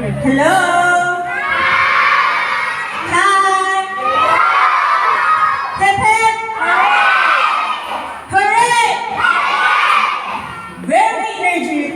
Hello! Hi! Hip hip! Hooray! Very energetic.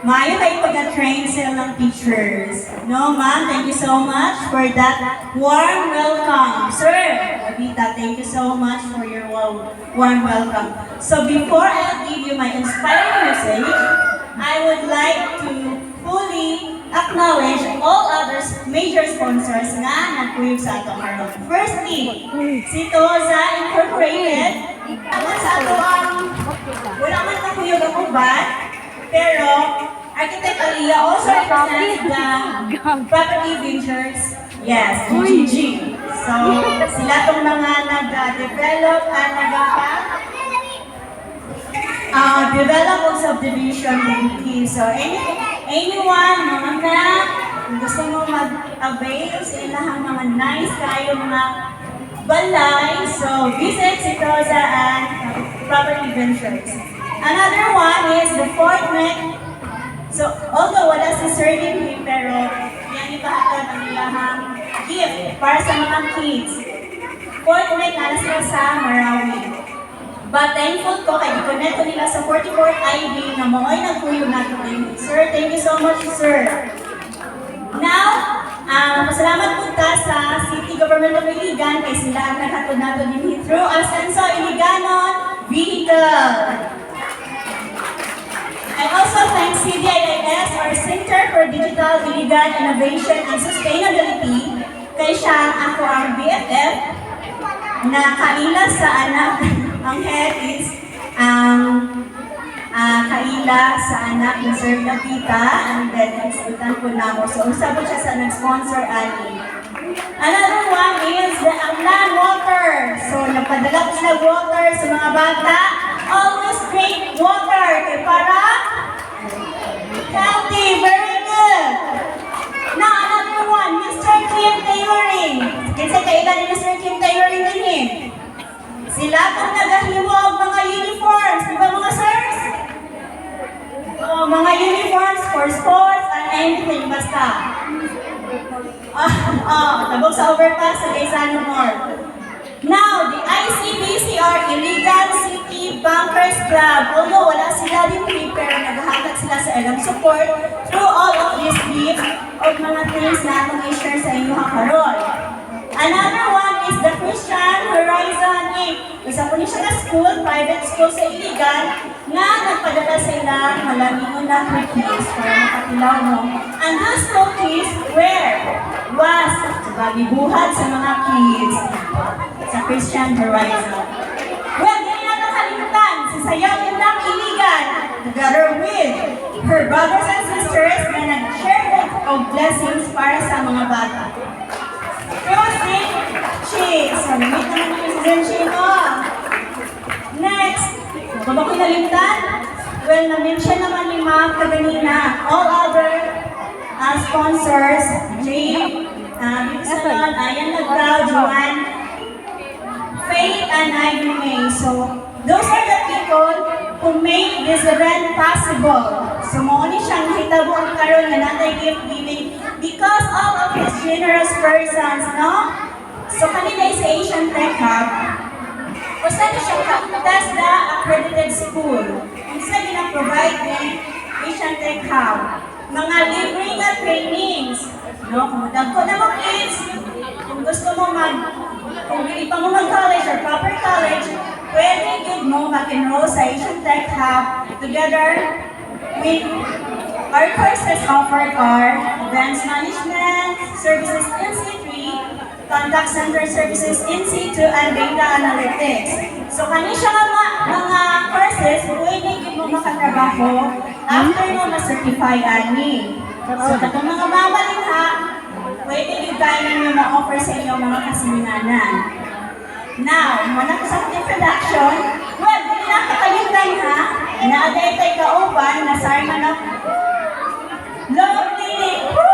Maayo kayo pagka-train sila ng teachers. No, ma'am, thank you so much for that warm welcome. Sir, Abita, thank you so much for your warm welcome. So before I give you my inspiring message, I would like to fully acknowledge all other major sponsors na nag-tuyog sa atong karon. Firstly, si Toza Incorporated. Ako sa ato wala man na kuyog ang uban, pero Architect Aliyah also represents the Property Ventures. Yes, GG. So, sila tong mga nag-develop at develop of subdivision DBT. So, anyone, mga kung gusto mo mag-avail sa ilang mga nice kayo mga balay, so visit si Toza and Property Ventures. Another one is the Fort Mac. So, although wala si Sir Lim, pero yan ipahatod ang ilang gift para sa mga kids. Fort Mac na sila sa Marawi. But thankful ko kay i-connect ko nila sa 44th ID na mao'y nagpuyo natin kayo. Sir, thank you so much, sir. Now, masalamat po ta sa City Government of Iligan kay sila ang naghatod nato din through Ascenso Iliganon Vehicle. I also thank CDIS, our Center for Digital Iligan Innovation and Sustainability, kay siya ako ang BFF na kaila sa anak. Ang head is kaila sa anak ni Sir Gatita, and then expertan po na mo. So, usap po siya sa nag-sponsor ani. Another one is the Amlan Water. So, nagpadala po siya water sa mga bata. Always drink water. Kaya para healthy, very good. Now, another one, Mr. Kim Tailoring. Kasi kaila ni Mr. Kim Tailoring din eh. Sila kung nagahimog mga uniforms, di ba mga sirs? Mga uniforms for sports and anything, basta. Tabog sa overpass sa Quezano North. Now, the ICBCR, Iligan City Bankers Club, although wala sila din prepare, naghahatag sila sa ilang support through all of these gifts of mga things na atong i-share sa inyo karon. Another one is the Christian Horizon Inc. Isa po niya siya na school, private school sa Iligan, na nagpadala sa ilang malaming na cookies para makatilaw mo. And those cookies was bagibuhat sa mga kids sa Christian Horizon. Well, hindi natin kalimutan, si Sayang Indang Iligan, together with her brothers and sisters na nag-share of blessings para sa mga bata. Closing cheese. So, limit naman yung presentation mo. Next, kung ba ko nalimutan? Well, na-mention naman ni Ma'am kaganina. All other sponsors, Jay, Salon, Ayan Nagbrao, Joanne, Faith, and Ivy May. So, those are the people who made this event possible. So, mauni siyang hitabo ang karon na natay gift giving because all of these generous persons, no? So, kanina is Asian Tech Hub. Basta na siya that's the accredited school. Instead, provide ni Asian Tech Hub. Mga libre na trainings. No? Kung dagko na mo kids, kung gusto mo kung hindi pa mo mag-college or proper college, pwede good mo mag-enroll sa Asian Tech Hub together with our courses offered are Advanced Management, Services in C3, Contact Center Services in C2, and Data Analytics. So, kani siya mga courses, pwede good mo makatrabaho after mo ma-certify ani. So, katong mga mabalin ha, pwede good tayo ninyo ma-offer sa inyo mga kaseminanan. Now, muna ko sa introduction, well, hindi nakakalimutan ha, na-aday tayo kauban na Sarman of Law Clinic. Woo!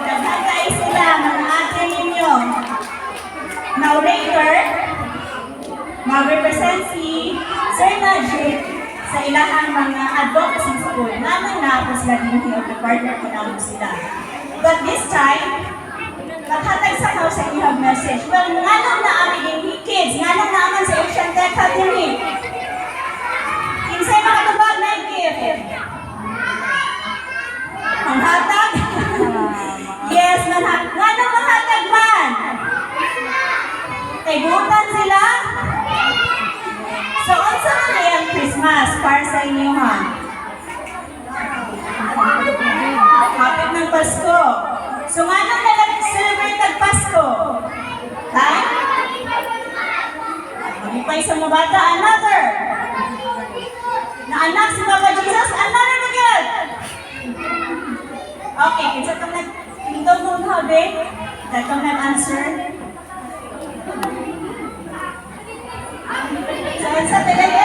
Daghan kayo sila, mga ate ninyo. Now later, mag-represent si Sir Najib sa ilahang mga advocacy school. Naman na, gihapon sila din of the partner ko na sila. But this time, maghatag sa kao sa ihang message. Well, nga lang na aming kids, nga lang na aman sa Asian Tech Academy. Kinsay makatubag na yung gift? Manghatag? Yes, manhatag. Nga lang manghatag man? Kay butan sila? So, unsa man ang Christmas para sa inyo ha? Kapit ng Pasko. So, nga nang nag-celebrate ng Pasko? Ha? Magipay sa mga bata, another. Na anak si Papa Jesus, another again. Okay, kinsa itong nag-indong mong habi? Itong nag-answer. So, sa talaga,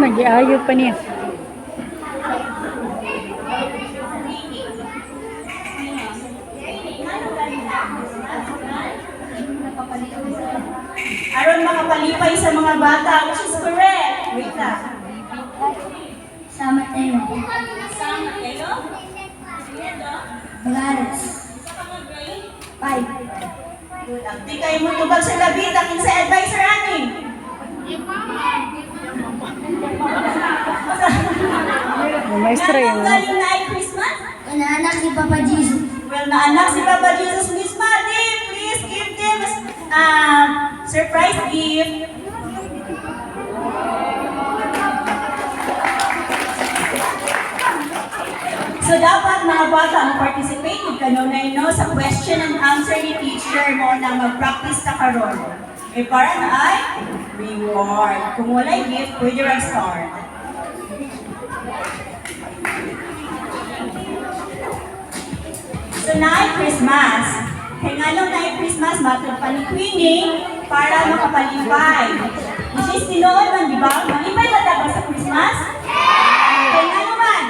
Nag-aayo pa niya. aron makapalipay sa mga bata, which is correct. Wait lang. Sama tayo. Sama kayo? Bagaras. Sa mga grade? 5. Good. Di kayo mo tubag sa gabi, takin sa advisor ani. Maestro Nga yun. nang galing na ay Christmas? Kanaanak ni Papa Jesus. Well, naanak si Papa Jesus, Miss Maddie, please give them a surprise gift. So, dapat mga bata ang participate kanunay no sa question and answer ni teacher mo na mag-practice ka karon. E para na ay reward. Kung wala'y gift, pwede rin start. So, na Christmas. Kaya nga lang na Christmas, matag pa ni Queenie para makapalipay. Which is tinuod man, di ba? Malipay ba dapat sa Christmas? Kaya nga naman.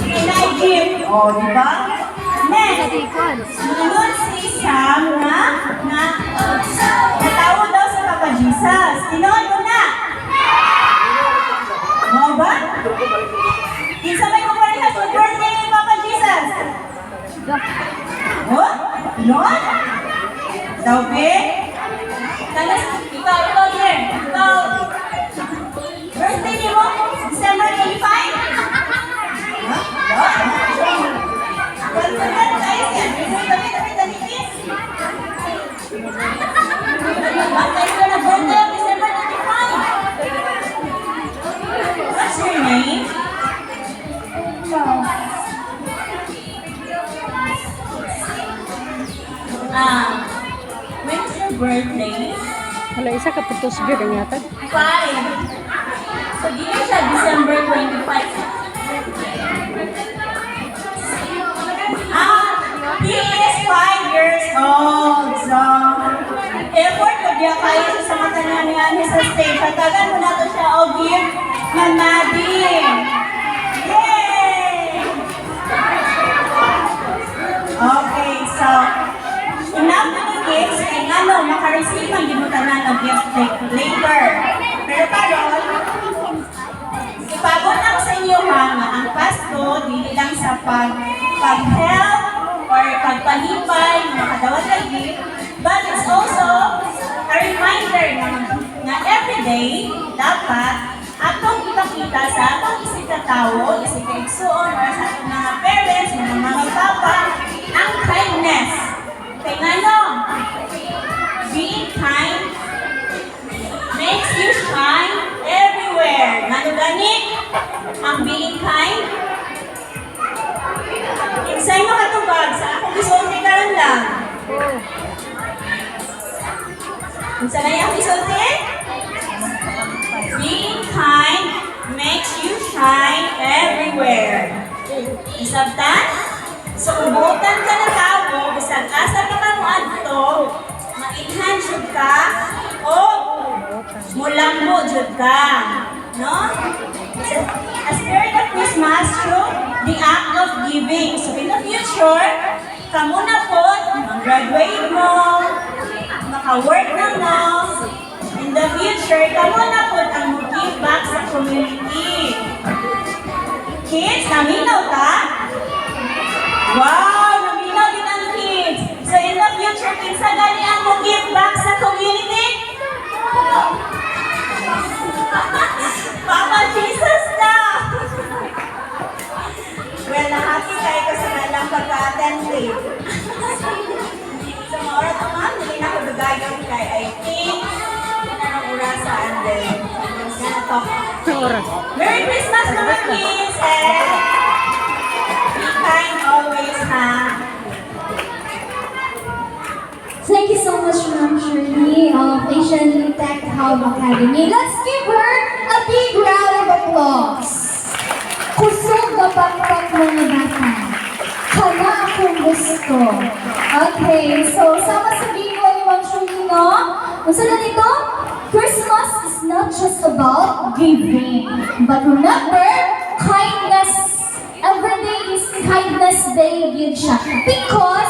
Kaya na gift. O, di ba? Next. Sunod si Sam na natawag daw sa Papa Jesus. Tinuod mo na. Mo ba? Kinsa may kumparihan sa birthday ni Papa Jesus? Oh? Lord? Sabi? Talas, ikaw, here. Ikaw. Birthday ni mo? December 25? Ha? Konsulat tayo siya. Tabi, kiss. Bakit ka na birthday of December 25? What's your name? When's your birthday? Wala, isa ka putos gyud ang yatag. 5. So, dito siya December 25. He is 5 years old. So, effort ko diya kayo sa mata niya ni sa stage. Patagan mo na to siya o give na Maddie. Yay! Okay, so, enough na ni gifts, kaya nga no, makareceive ang ginutanan ng gift later. Pero parol, ipagod lang sa inyo ha, nga ang Pasko, dili lang sa pag-help or pagpalipay, makadawat ng gift, but it's also a reminder na everyday, dapat, atong ipakita sa atong isikatawo, isikaigsuon, or sa atong mga parents, mga papa, ang kindness. Kaya nga no, being kind makes you shine everywhere. Nga gani, ang being kind, insay mo katubag sa akong isulti karon lang. Insay na yung isulti? Being kind makes you shine everywhere. Isabtan? So, ubutan ka na tao, bisag asa ka man mo adto, ma-enhance jud ka, o mulambo jud ka. No? A spirit of Christmas through the act of giving. So, in the future, kamo na po, mag-graduate mo, maka-work ng nose. In the future, kamo na po ang give back sa community. Kids, naminaw ka? Wow, naminaw din ang kids. So in the future, kinsa gani ang give back sa community? Papa Jesus na! Well, na-happy kayo ko sa kanilang pagka-attend late. So, maura ito ma'am, hindi na ako dugagang kay I think, hindi na nang urasa and then, gonna talk. Ang oras. Merry Christmas mga kids and be kind always, ha? Thank you so much, Ma'am Shirley of Asian Tech Hub Academy. Let's give her a big round of applause. Kusog na pagpag mga bata. Kala akong gusto. Okay, so sama sa bingo ni Ma'am Shirley, no? Kung saan dito? Christmas is not just about giving. But remember, kindness. Every day is kindness day, yun siya. Because